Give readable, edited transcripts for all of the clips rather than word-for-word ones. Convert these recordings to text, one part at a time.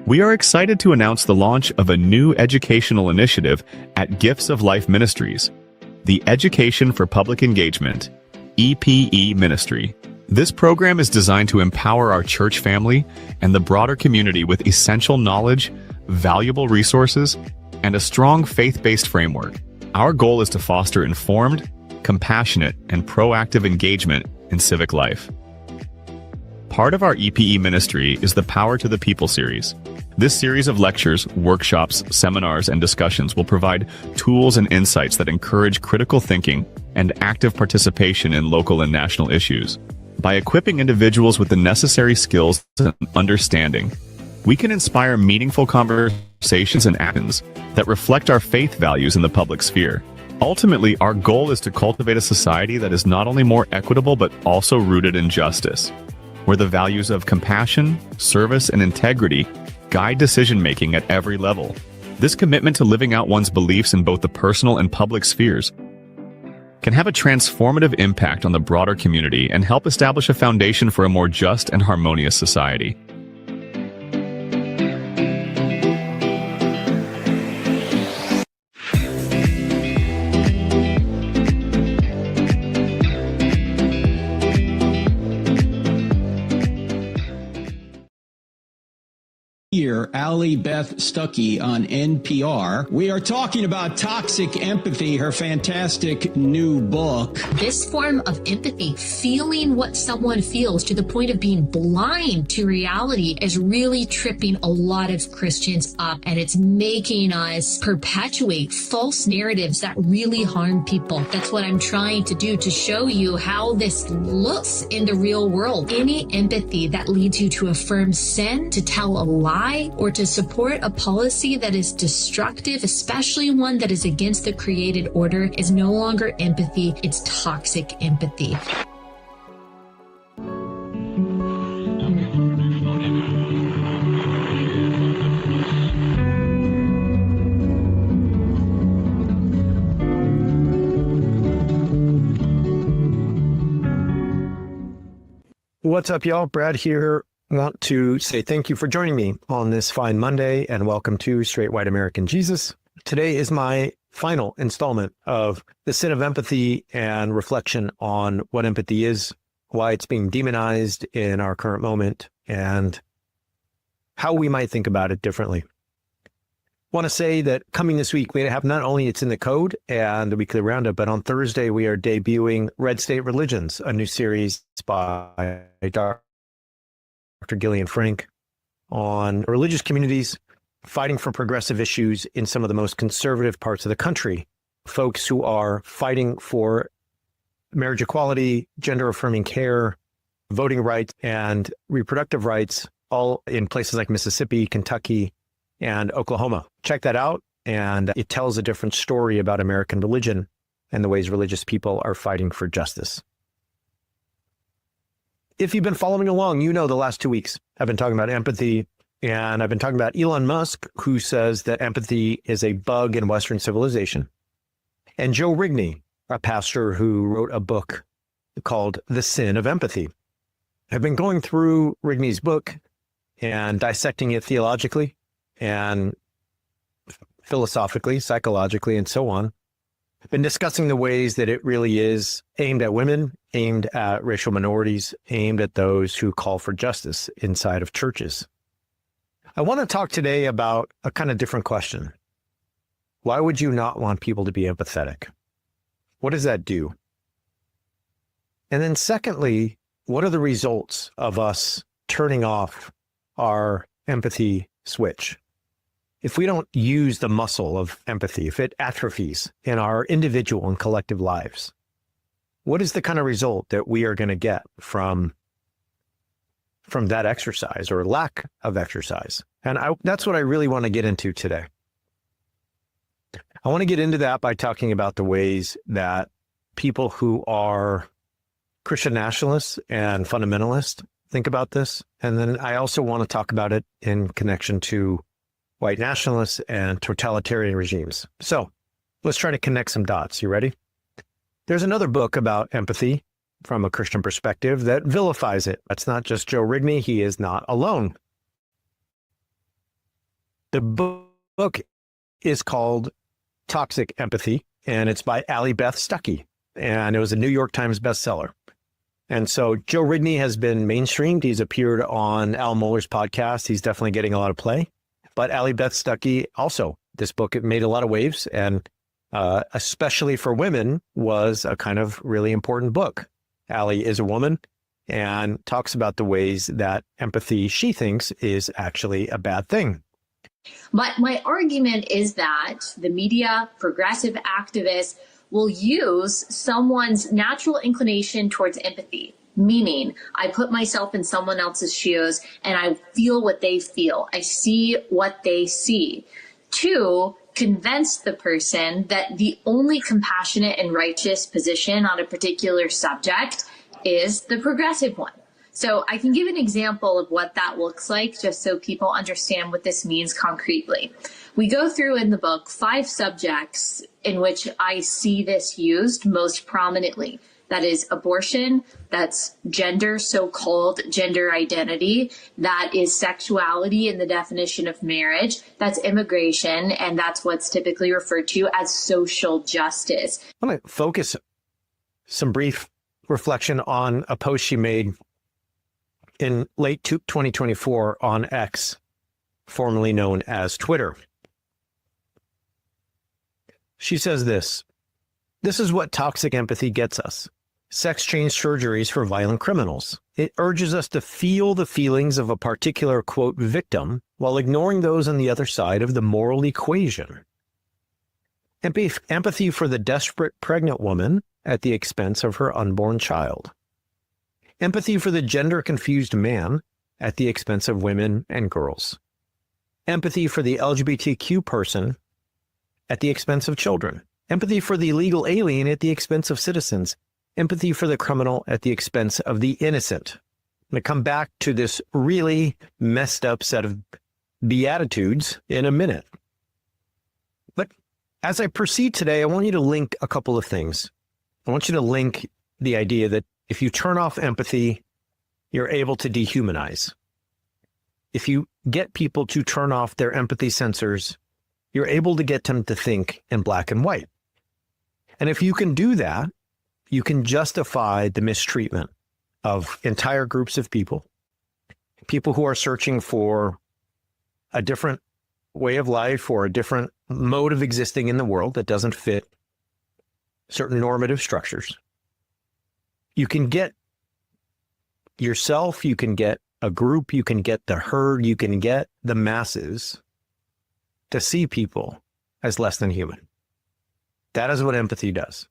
We are excited to announce the launch of a new educational initiative at Gifts of Life Ministries, the Education for Public Engagement, EPE Ministry. This program is designed to empower our church family and the broader community with essential knowledge, valuable resources, and a strong faith-based framework. Our goal is to foster informed, compassionate, and proactive engagement in civic life. Part of our EPE ministry is the Power to the People series. This series of lectures, workshops, seminars, and discussions will provide tools and insights that encourage critical thinking and active participation in local and national issues. By equipping individuals with the necessary skills and understanding, we can inspire meaningful conversations and actions that reflect our faith values in the public sphere. Ultimately, our goal is to cultivate a society that is not only more equitable but also rooted in justice, where the values of compassion, service, and integrity guide decision-making at every level. This commitment to living out one's beliefs in both the personal and public spheres can have a transformative impact on the broader community and help establish a foundation for a more just and harmonious society. Here, Ali Beth Stuckey on NPR. We are talking about toxic empathy, her fantastic new book. This form of empathy, feeling what someone feels to the point of being blind to reality, is really tripping a lot of Christians up, and it's making us perpetuate false narratives that really harm people. That's what I'm trying to do, to show you how this looks in the real world. Any empathy that leads you to affirm sin, to tell a lie, or to support a policy that is destructive, especially one that is against the created order, is no longer empathy, it's toxic empathy. What's up, y'all? Brad here. Want to say thank you for joining me on this fine Monday, and welcome to Straight White American Jesus. Today is my final installment of the sin of empathy and reflection on what empathy is, why it's being demonized in our current moment, and how we might think about it differently. Want to say that coming this week, we have not only It's in the Code and the Weekly Roundup, but on Thursday, we are debuting Red State Religions, a new series by Dr. Gillian Frank on religious communities fighting for progressive issues in some of the most conservative parts of the country. Folks who are fighting for marriage equality, gender affirming care, voting rights, and reproductive rights, all in places like Mississippi, Kentucky, and Oklahoma. Check that out. And it tells a different story about American religion and the ways religious people are fighting for justice. If you've been following along, you know the last 2 weeks I've been talking about empathy, and I've been talking about Elon Musk, who says that empathy is a bug in Western civilization, and Joe Rigney, a pastor who wrote a book called The Sin of Empathy. I've been going through Rigney's book and dissecting it theologically and philosophically, psychologically, and so on. I've been discussing the ways that it really is aimed at women, aimed at racial minorities, aimed at those who call for justice inside of churches. I want to talk today about a kind of different question. Why would you not want people to be empathetic? What does that do? And then secondly, what are the results of us turning off our empathy switch? If we don't use the muscle of empathy, if it atrophies in our individual and collective lives, what is the kind of result that we are going to get from that exercise or lack of exercise? And that's what I really want to get into today. I want to get into that by talking about the ways that people who are Christian nationalists and fundamentalists think about this. And then I also want to talk about it in connection to white nationalists and totalitarian regimes. So let's try to connect some dots. You ready? There's another book about empathy from a Christian perspective that vilifies it. That's not just Joe Rigney. He is not alone. The book is called Toxic Empathy, and it's by Ali Beth Stuckey, and it was a New York Times bestseller. And so Joe Rigney has been mainstreamed. He's appeared on Al Mohler's podcast. He's definitely getting a lot of play. But Ali Beth Stuckey also, this book, it made a lot of waves, and especially for women, was a kind of really important book. Ali is a woman and talks about the ways that empathy, she thinks, is actually a bad thing. But my argument is that the media, progressive activists, will use someone's natural inclination towards empathy, meaning I put myself in someone else's shoes and I feel what they feel. I see what they see, to convince the person that the only compassionate and righteous position on a particular subject is the progressive one. So I can give an example of what that looks like, just so people understand what this means concretely. We go through in the book 5 subjects in which I see this used most prominently. That is abortion, that's gender, so-called gender identity, that is sexuality in the definition of marriage, that's immigration, and that's what's typically referred to as social justice. I want to focus some brief reflection on a post she made in late 2024 on X, formerly known as Twitter. She says this is what toxic empathy gets us. Sex change surgeries for violent criminals. It urges us to feel the feelings of a particular, quote, victim while ignoring those on the other side of the moral equation. Empathy for the desperate pregnant woman at the expense of her unborn child. Empathy for the gender-confused man at the expense of women and girls. Empathy for the LGBTQ person at the expense of children. Empathy for the illegal alien at the expense of citizens. Empathy for the criminal at the expense of the innocent. I'm going to come back to this really messed up set of beatitudes in a minute. But as I proceed today, I want you to link a couple of things. I want you to link the idea that if you turn off empathy, you're able to dehumanize. If you get people to turn off their empathy sensors, you're able to get them to think in black and white. And if you can do that, you can justify the mistreatment of entire groups of people who are searching for a different way of life or a different mode of existing in the world that doesn't fit certain normative structures. You can get yourself, you can get a group, you can get the herd, you can get the masses to see people as less than human. That is what empathy does.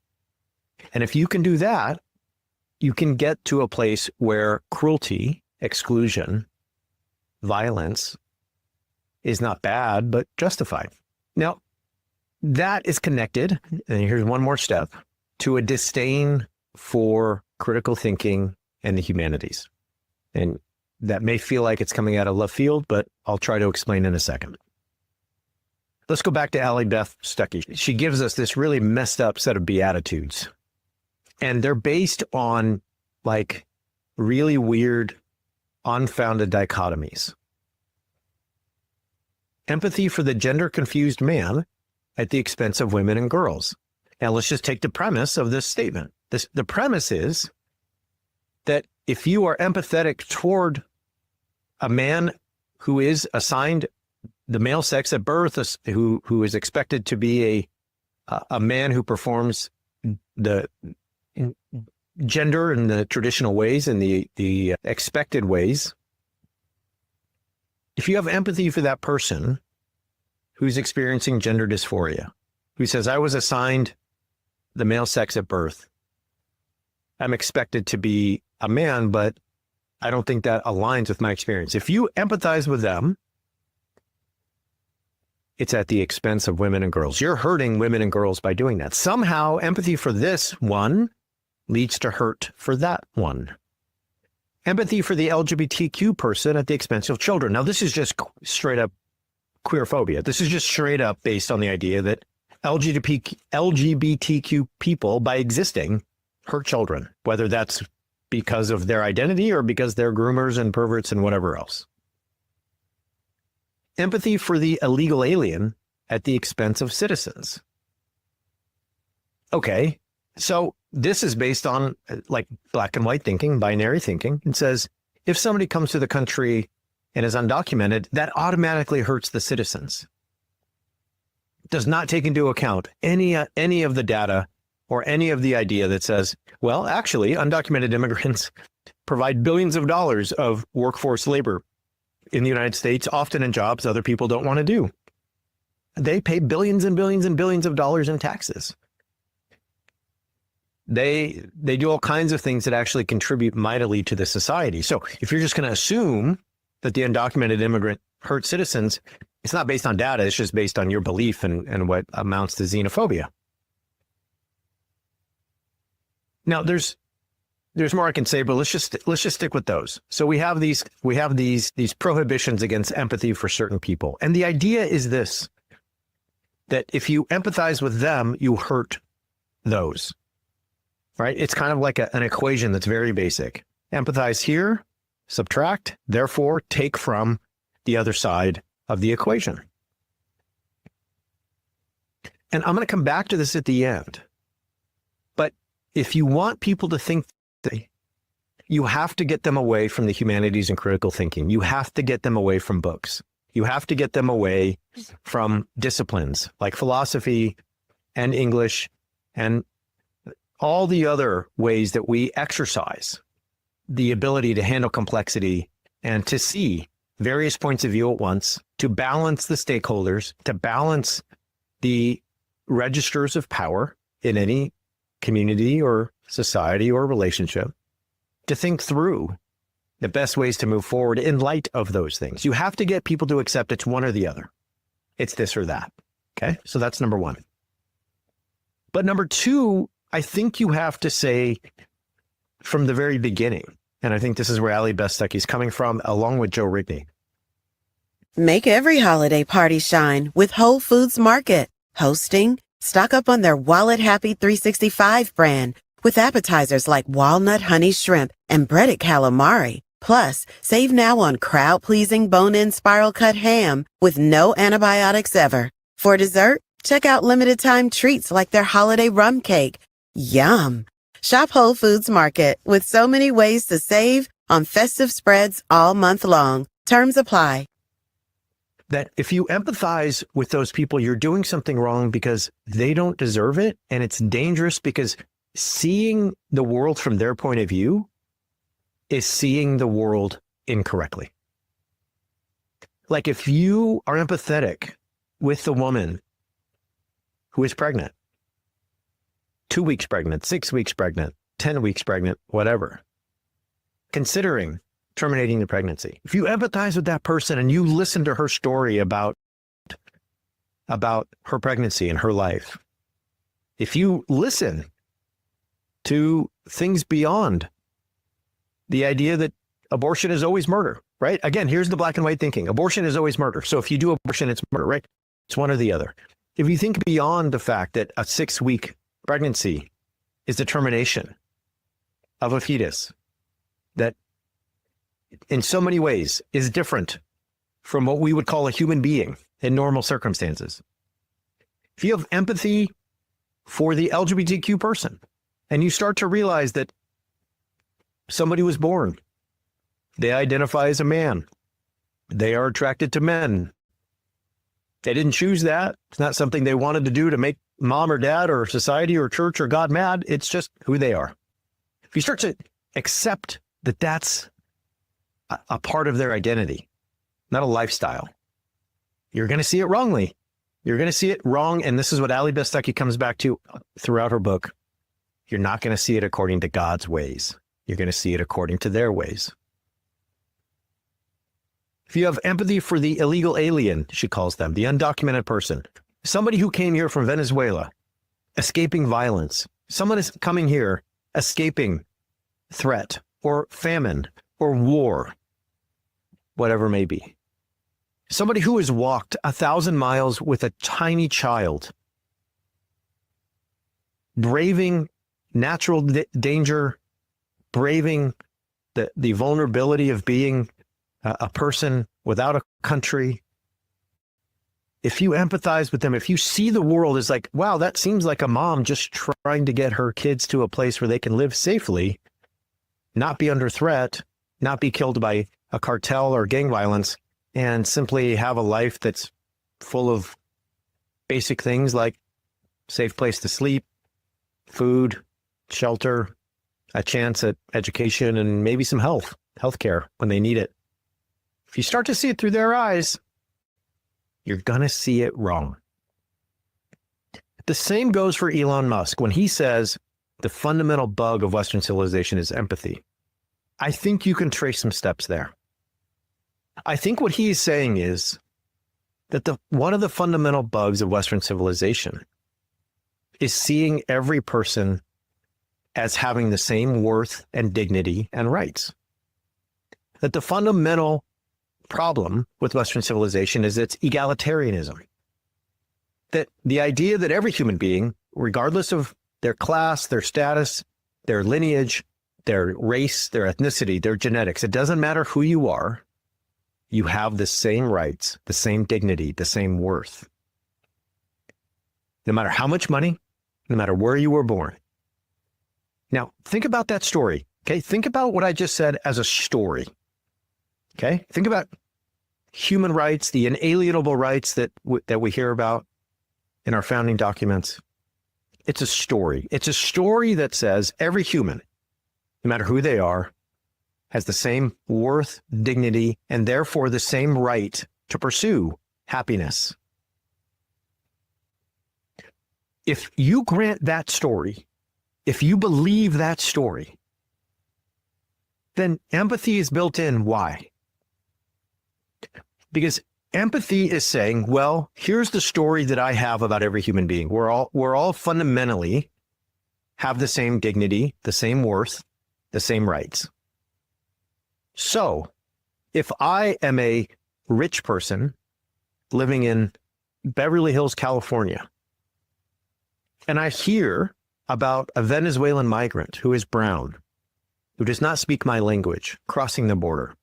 And if you can do that, you can get to a place where cruelty, exclusion, violence is not bad, but justified. Now, that is connected, and here's one more step, to a disdain for critical thinking and the humanities. And that may feel like it's coming out of left field, but I'll try to explain in a second. Let's go back to Ali Beth Stuckey. She gives us this really messed up set of beatitudes. And they're based on like really weird, unfounded dichotomies. Empathy for the gender-confused man at the expense of women and girls. Now, let's just take the premise of this statement. The premise is that if you are empathetic toward a man who is assigned the male sex at birth, who is expected to be a man who performs the gender in the traditional ways and the expected ways, if you have empathy for that person who's experiencing gender dysphoria, who says, I was assigned the male sex at birth, I'm expected to be a man, but I don't think that aligns with my experience. If you empathize with them, it's at the expense of women and girls. You're hurting women and girls by doing that. Somehow, empathy for this one leads to hurt for that one. Empathy for the LGBTQ person at the expense of children. Now, this is just straight up queerphobia. This is just straight up based on the idea that LGBTQ people, by existing, hurt children, whether that's because of their identity or because they're groomers and perverts and whatever else. empathy for the illegal alien at the expense of citizens. Okay, so this is based on like black and white thinking, binary thinking. It says if somebody comes to the country and is undocumented, that automatically hurts the citizens. Does not take into account any of the data or any of the idea that says, well, actually, undocumented immigrants provide billions of dollars of workforce labor in the United States, often in jobs other people don't want to do. They pay billions and billions and billions of dollars in taxes. They do all kinds of things that actually contribute mightily to the society. So if you're just going to assume that the undocumented immigrant hurts citizens, it's not based on data. It's just based on your belief and what amounts to xenophobia. Now there's more I can say, but let's just stick with those. So we have these prohibitions against empathy for certain people. And the idea is this, that if you empathize with them, you hurt those, right? It's kind of like an equation that's very basic. Empathize here, subtract, therefore take from the other side of the equation. And I'm going to come back to this at the end. But if you want people to think, you have to get them away from the humanities and critical thinking. You have to get them away from books. You have to get them away from disciplines like philosophy and English and all the other ways that we exercise the ability to handle complexity and to see various points of view at once, to balance the stakeholders, to balance the registers of power in any community or society or relationship, to think through the best ways to move forward in light of those things. You have to get people to accept it's one or the other. It's this or that. Okay, so that's number one. But number two, I think you have to say from the very beginning, and I think this is where Ali Beth Stuckey is coming from, along with Joe Rigney. Make every holiday party shine with Whole Foods Market. Hosting, stock up on their Wallet Happy 365 brand with appetizers like walnut honey shrimp and breaded calamari. Plus, save now on crowd-pleasing bone-in spiral cut ham with no antibiotics ever. For dessert, check out limited-time treats like their holiday rum cake. Yum! Shop Whole Foods Market with so many ways to save on festive spreads all month long. Terms apply. That if you empathize with those people, you're doing something wrong because they don't deserve it. And it's dangerous because seeing the world from their point of view is seeing the world incorrectly. Like if you are empathetic with the woman who is pregnant, 2 weeks pregnant, 6 weeks pregnant, 10 weeks pregnant, whatever, considering terminating the pregnancy. If you empathize with that person and you listen to her story about her pregnancy and her life, if you listen to things beyond the idea that abortion is always murder, right? Again, here's the black and white thinking. Abortion is always murder. So if you do abortion, it's murder, right? It's one or the other. If you think beyond the fact that a 6-week pregnancy is the termination of a fetus that in so many ways is different from what we would call a human being in normal circumstances. If you have empathy for the LGBTQ person and you start to realize that somebody was born, they identify as a man, they are attracted to men, they didn't choose that, it's not something they wanted to do to make mom or dad or society or church or God mad, it's just who they are. If you start to accept that that's a part of their identity, not a lifestyle, you're going to see it wrongly. You're going to see it wrong. And this is what Ali Beth Stuckey comes back to throughout her book. You're not going to see it according to God's ways. You're going to see it according to their ways. If you have empathy for the illegal alien, she calls them, the undocumented person, somebody who came here from Venezuela, escaping violence, someone is coming here, escaping threat or famine or war, whatever it may be. Somebody who has walked 1,000 miles with a tiny child, braving natural danger, braving the vulnerability of being a person without a country, if you empathize with them, if you see the world as like, wow, that seems like a mom just trying to get her kids to a place where they can live safely, not be under threat, not be killed by a cartel or gang violence, and simply have a life that's full of basic things like safe place to sleep, food, shelter, a chance at education, and maybe some health care when they need it. If you start to see it through their eyes, you're going to see it wrong. The same goes for Elon Musk when he says the fundamental bug of Western civilization is empathy. I think you can trace some steps there. I think what he is saying is that one of the fundamental bugs of Western civilization is seeing every person as having the same worth and dignity and rights. That the fundamental problem with Western civilization is its egalitarianism. That the idea that every human being, regardless of their class, their status, their lineage, their race, their ethnicity, their genetics, it doesn't matter who you are, you have the same rights, the same dignity, the same worth. No matter how much money, no matter where you were born. Now, think about that story, okay? Think about what I just said as a story, okay? Think about human rights, the inalienable rights that we hear about in our founding documents. It's a story. It's a story that says every human, no matter who they are, has the same worth, dignity, and therefore the same right to pursue happiness. If you grant that story, if you believe that story, then empathy is built in. Why? Because empathy is saying, well, here's the story that I have about every human being. We're all fundamentally have the same dignity, the same worth, the same rights. So if I am a rich person living in Beverly Hills, California, and I hear about a Venezuelan migrant who is brown, who does not speak my language, crossing the border,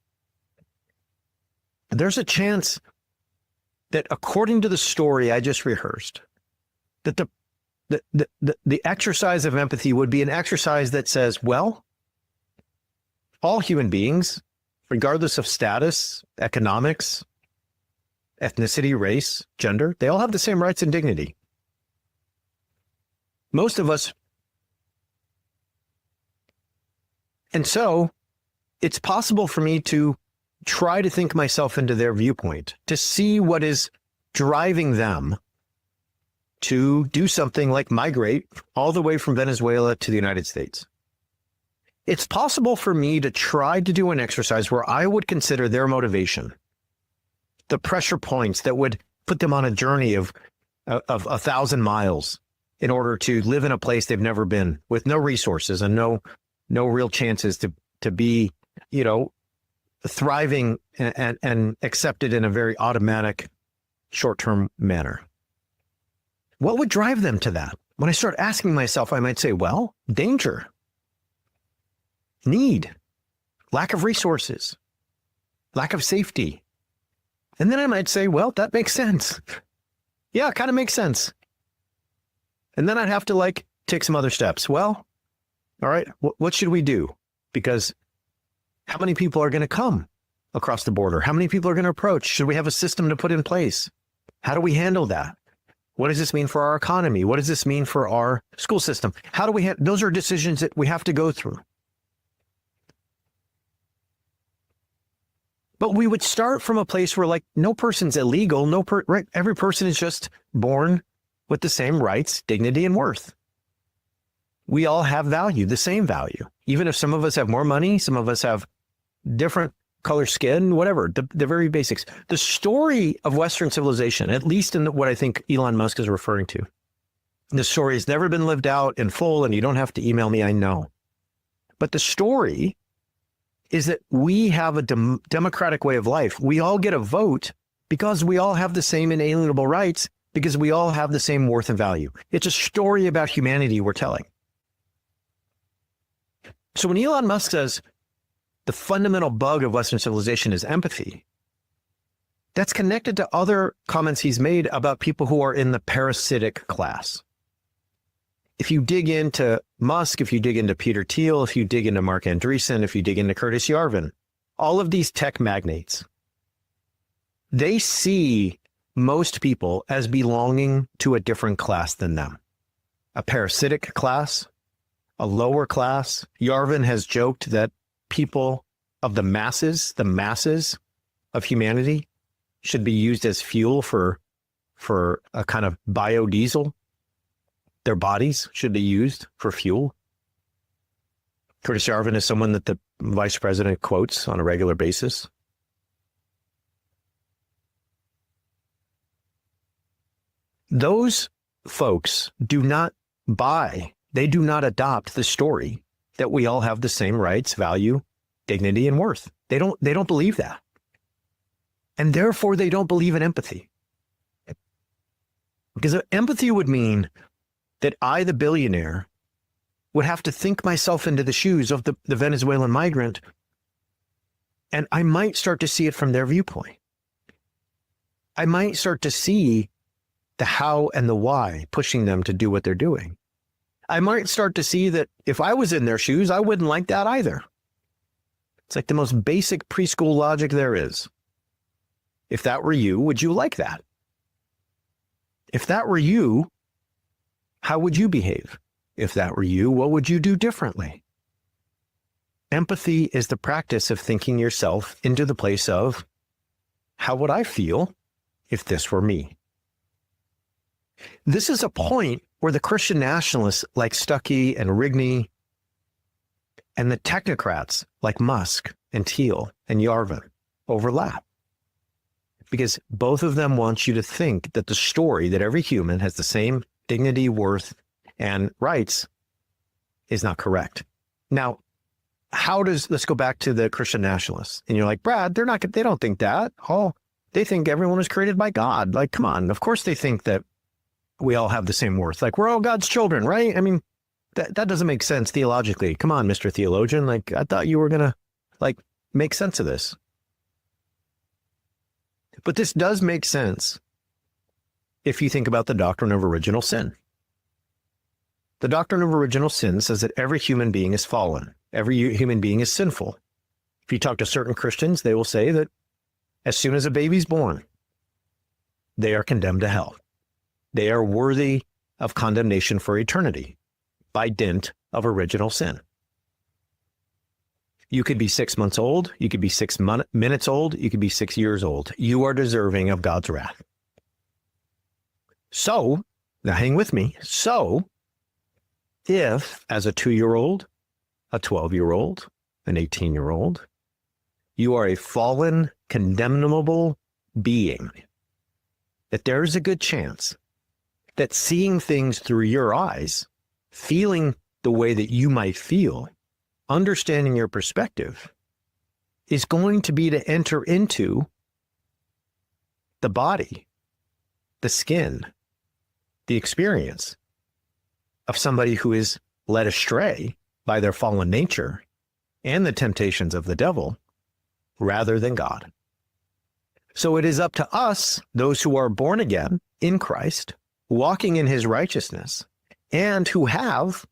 there's a chance that according to the story I just rehearsed, that the exercise of empathy would be an exercise that says, well, all human beings, regardless of status, economics, ethnicity, race, gender, they all have the same rights and dignity. Most of us. And so it's possible for me to try to think myself into their viewpoint, to see what is driving them to do something like migrate all the way from Venezuela to the United States. It's possible for me to try to do an exercise where I would consider their motivation, the pressure points that would put them on a journey of 1,000 miles in order to live in a place they've never been, with no resources and no real chances to be, thriving and accepted in a very automatic, short-term manner. What would drive them to that? When I start asking myself, I might say, well, danger, need, lack of resources, lack of safety. And then I might say, well, that makes sense. Yeah, it kind of makes sense. And then I'd have to take some other steps. Well, all right, what should we do? Because how many people are going to come across the border? How many people are going to approach? Should we have a system to put in place? How do we handle that? What does this mean for our economy? What does this mean for our school system? How do we those are decisions that we have to go through. But we would start from a place where no person's illegal. Right? Every person is just born with the same rights, dignity, and worth. We all have value, the same value. Even if some of us have more money, some of us have different color skin, whatever, the very basics. The story of Western civilization, at least in what I think Elon Musk is referring to, the story has never been lived out in full, and you don't have to email me, I know. But the story is that we have a democratic way of life. We all get a vote because we all have the same inalienable rights, because we all have the same worth and value. It's a story about humanity we're telling. So when Elon Musk says the fundamental bug of Western civilization is empathy, That's connected to other comments he's made about people who are in the parasitic class. If you dig into Musk, if you dig into Peter Thiel, if you dig into Mark Andreessen, if you dig into Curtis Yarvin, all of these tech magnates, they see most people as belonging to a different class than them. A parasitic class, a lower class. Yarvin has joked that people of the masses of humanity should be used as fuel for a kind of biodiesel. Their bodies should be used for fuel. Curtis Yarvin is someone that the vice president quotes on a regular basis. Those folks do not buy, they do not adopt the story that we all have the same rights, value, dignity, and worth. They don't believe that. And therefore, they don't believe in empathy. Because empathy would mean that I, the billionaire, would have to think myself into the shoes of the Venezuelan migrant, and I might start to see it from their viewpoint. I might start to see the how and the why pushing them to do what they're doing. I might start to see that if I was in their shoes, I wouldn't like that either. It's like the most basic preschool logic there is. If that were you, would you like that? If that were you, how would you behave? If that were you, what would you do differently? Empathy is the practice of thinking yourself into the place of, how would I feel if this were me? This is a point where the Christian nationalists like Stuckey and Rigney and the technocrats like Musk and Thiel and Yarvin overlap. Because both of them want you to think that the story that every human has the same dignity, worth, and rights is not correct. Now, let's go back to the Christian nationalists. And you're like, Brad, they don't think that. Oh, they think everyone was created by God. Like, come on. Of course they think that we all have the same worth. Like, we're all God's children, right? I mean, that doesn't make sense theologically. Come on, Mr. Theologian. Like, I thought you were going to, make sense of this. But this does make sense if you think about the doctrine of original sin. The doctrine of original sin says that every human being is fallen. Every human being is sinful. If you talk to certain Christians, they will say that as soon as a baby's born, they are condemned to hell. They are worthy of condemnation for eternity by dint of original sin. You could be 6 months old. You could be 6 minutes old. You could be 6 years old. You are deserving of God's wrath. So, now hang with me. So, if as a 2-year-old, a 12-year-old, an 18-year-old, you are a fallen, condemnable being, that there is a good chance that seeing things through your eyes, feeling the way that you might feel, understanding your perspective, is going to be to enter into the body, the skin, the experience of somebody who is led astray by their fallen nature and the temptations of the devil rather than God. So it is up to us, those who are born again in Christ, walking in his righteousness, and who have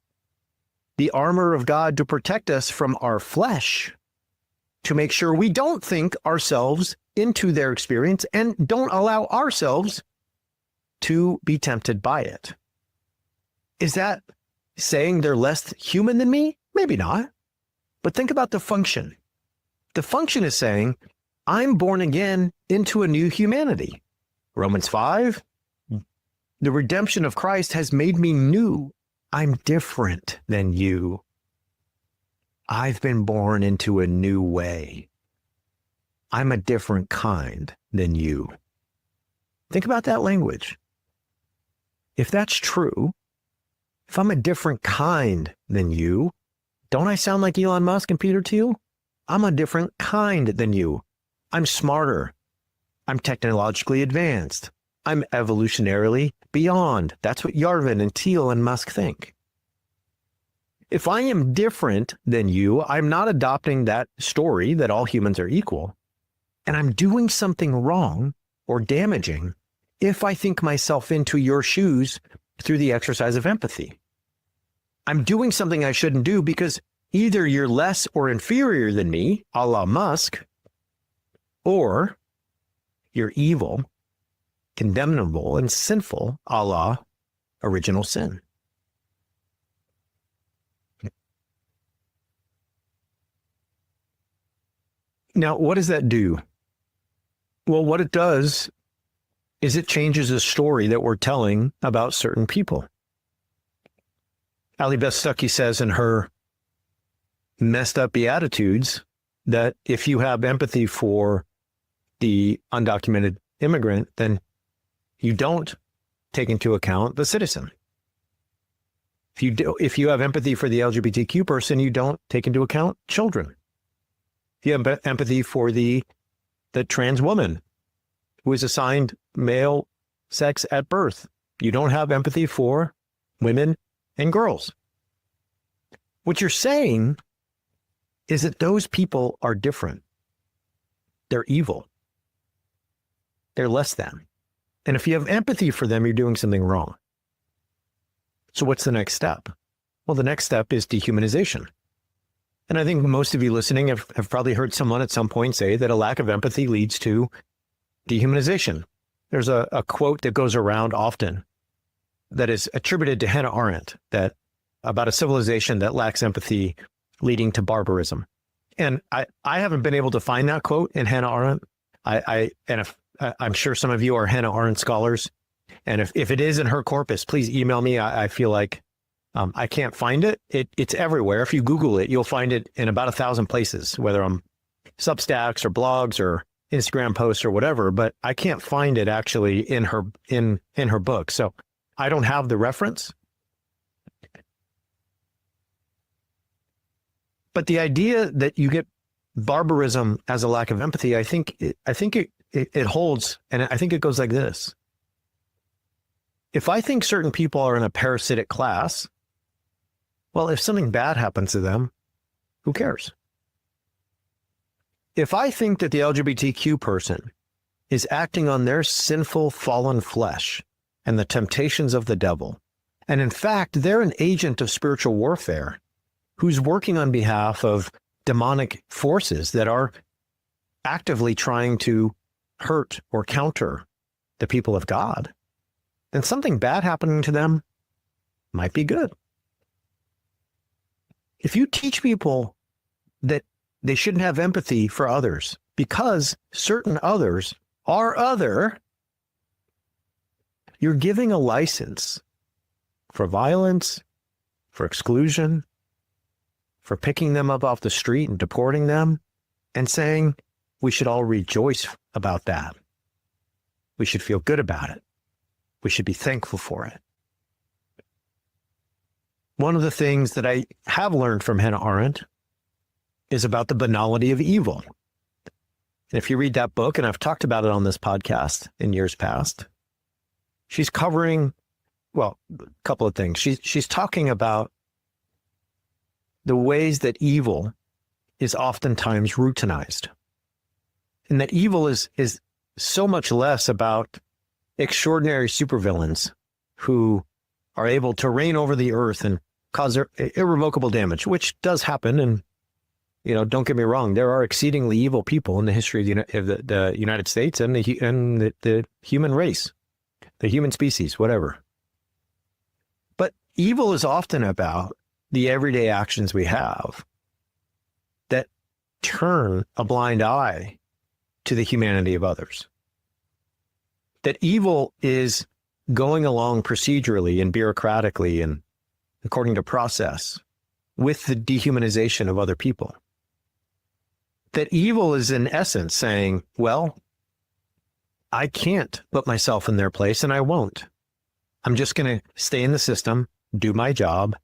the armor of God to protect us from our flesh, to make sure we don't think ourselves into their experience and don't allow ourselves to be tempted by it. Is that saying they're less human than me? Maybe not. But think about the function. The function is saying, I'm born again into a new humanity. Romans 5, the redemption of Christ has made me new. I'm different than you. I've been born into a new way. I'm a different kind than you. Think about that language. If that's true, if I'm a different kind than you, don't I sound like Elon Musk and Peter Thiel? I'm a different kind than you. I'm smarter. I'm technologically advanced. I'm evolutionarily beyond. That's what Yarvin and Thiel and Musk think. If I am different than you, I'm not adopting that story that all humans are equal. And I'm doing something wrong or damaging if I think myself into your shoes through the exercise of empathy. I'm doing something I shouldn't do because either you're less or inferior than me, a la Musk, or you're evil, condemnable, and sinful, a la original sin. Now, what does that do? Well, what it does is it changes the story that we're telling about certain people. Ali Beth Stuckey says in her messed up Beatitudes that if you have empathy for the undocumented immigrant, then you don't take into account the citizen. If you have empathy for the LGBTQ person, you don't take into account children. If you have empathy for the trans woman who is assigned male sex at birth, you don't have empathy for women and girls. What you're saying is that those people are different. They're evil. They're less than. And if you have empathy for them, you're doing something wrong. So what's the next step? Well, the next step is dehumanization. And I think most of you listening have probably heard someone at some point say that a lack of empathy leads to dehumanization. There's a quote that goes around often that is attributed to Hannah Arendt that about a civilization that lacks empathy leading to barbarism. And I haven't been able to find that quote in Hannah Arendt. I'm sure some of you are Hannah Arendt scholars. And if it is in her corpus, please email me. I feel like I can't find it. It's everywhere. If you Google it, you'll find it in about 1,000 places, whether on Substacks or blogs or Instagram posts or whatever, but I can't find it actually in her book. So I don't have the reference. But the idea that you get barbarism as a lack of empathy, I think it holds, and I think it goes like this. If I think certain people are in a parasitic class, well, if something bad happens to them, who cares? If I think that the LGBTQ person is acting on their sinful, fallen flesh and the temptations of the devil, and in fact, they're an agent of spiritual warfare who's working on behalf of demonic forces that are actively trying to hurt or counter the people of God, then something bad happening to them might be good. If you teach people that they shouldn't have empathy for others because certain others are other, you're giving a license for violence, for exclusion, for picking them up off the street and deporting them, and saying we should all rejoice about that. We should feel good about it. We should be thankful for it. One of the things that I have learned from Hannah Arendt is about the banality of evil. And if you read that book, and I've talked about it on this podcast in years past, she's covering, well, a couple of things. She's talking about the ways that evil is oftentimes routinized. And that evil is so much less about extraordinary supervillains who are able to reign over the earth and cause irrevocable damage, which does happen. And, don't get me wrong, there are exceedingly evil people in the history of the United States and the human race, the human species, whatever. But evil is often about the everyday actions we have that turn a blind eye to the humanity of others. That evil is going along procedurally and bureaucratically and according to process with the dehumanization of other people. That evil is in essence saying, well, I can't put myself in their place and I won't. I'm just going to stay in the system, do my job,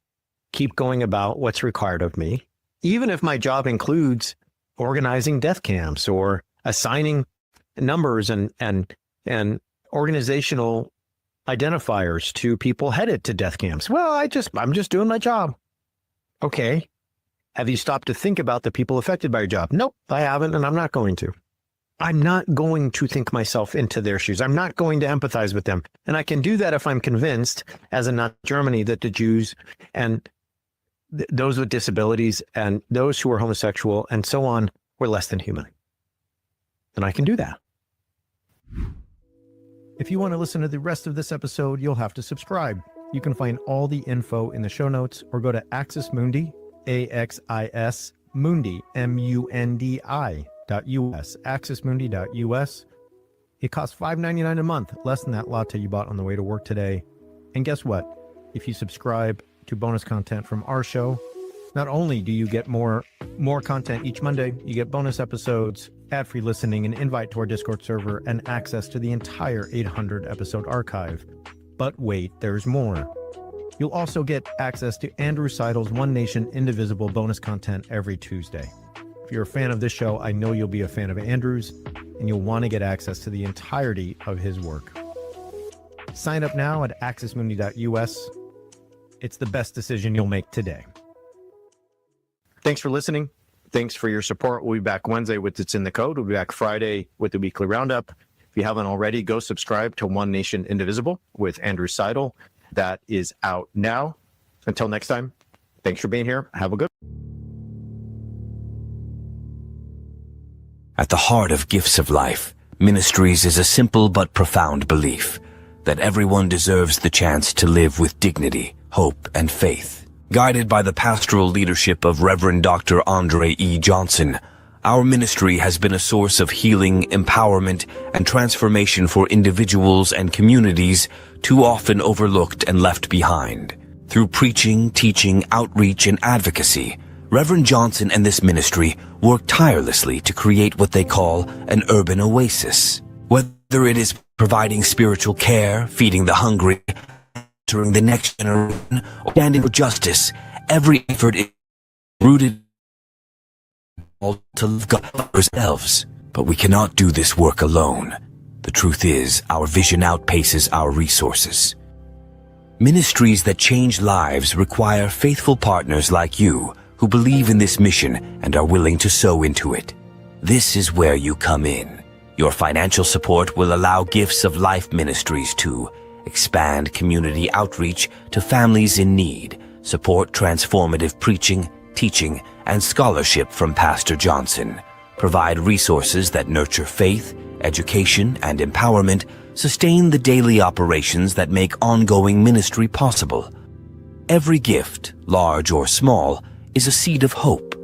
keep going about what's required of me, even if my job includes organizing death camps or assigning numbers and organizational identifiers to people headed to death camps. Well, I'm just doing my job. Okay. Have you stopped to think about the people affected by your job? Nope, I haven't, and I'm not going to. I'm not going to think myself into their shoes. I'm not going to empathize with them. And I can do that if I'm convinced, as in Nazi Germany, that the Jews and those with disabilities and those who are homosexual and so on were less than human. And I can do that. If you want to listen to the rest of this episode, you'll have to subscribe. You can find all the info in the show notes or go to Axis Mundi, AXIS Mundi, MUNDI.US, axismundi.us. It costs $5.99 a month, less than that latte you bought on the way to work today. And guess what? If you subscribe to bonus content from our show, not only do you get more content each Monday, you get bonus episodes, ad-free listening, an invite to our Discord server, and access to the entire 800-episode archive. But wait, there's more. You'll also get access to Andrew Seidel's One Nation Indivisible bonus content every Tuesday. If you're a fan of this show, I know you'll be a fan of Andrew's, and you'll want to get access to the entirety of his work. Sign up now at axismundi.us. It's the best decision you'll make today. Thanks for listening. Thanks for your support. We'll be back Wednesday with It's in the Code. We'll be back Friday with the weekly roundup. If you haven't already, go subscribe to One Nation Indivisible with Andrew Seidel. That is out now. Until next time, thanks for being here. Have a good At the heart of Gifts of Life, Ministries is a simple but profound belief that everyone deserves the chance to live with dignity, hope, and faith. Guided by the pastoral leadership of Reverend Dr. Andre E. Johnson, our ministry has been a source of healing, empowerment, and transformation for individuals and communities too often overlooked and left behind. Through preaching, teaching, outreach, and advocacy, Reverend Johnson and this ministry work tirelessly to create what they call an urban oasis. Whether it is providing spiritual care, feeding the hungry, mentoring the next generation, or standing for justice, every effort is rooted to love God ourselves. But we cannot do this work alone. The truth is, our vision outpaces our resources. Ministries that change lives require faithful partners like you who believe in this mission and are willing to sow into it. This is where you come in. Your financial support will allow Gifts of Life Ministries to expand community outreach to families in need, support transformative preaching, teaching, and scholarship from Pastor Johnson, provide resources that nurture faith, education, and empowerment, sustain the daily operations that make ongoing ministry possible. Every gift, large or small, is a seed of hope.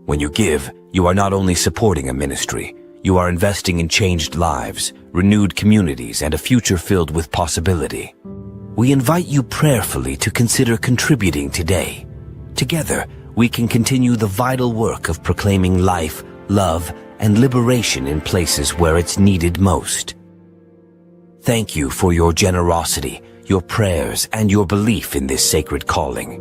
When you give, you are not only supporting a ministry, you are investing in changed lives, renewed communities, and a future filled with possibility. We invite you prayerfully to consider contributing today. Together, we can continue the vital work of proclaiming life, love, and liberation in places where it's needed most. Thank you for your generosity, your prayers, and your belief in this sacred calling.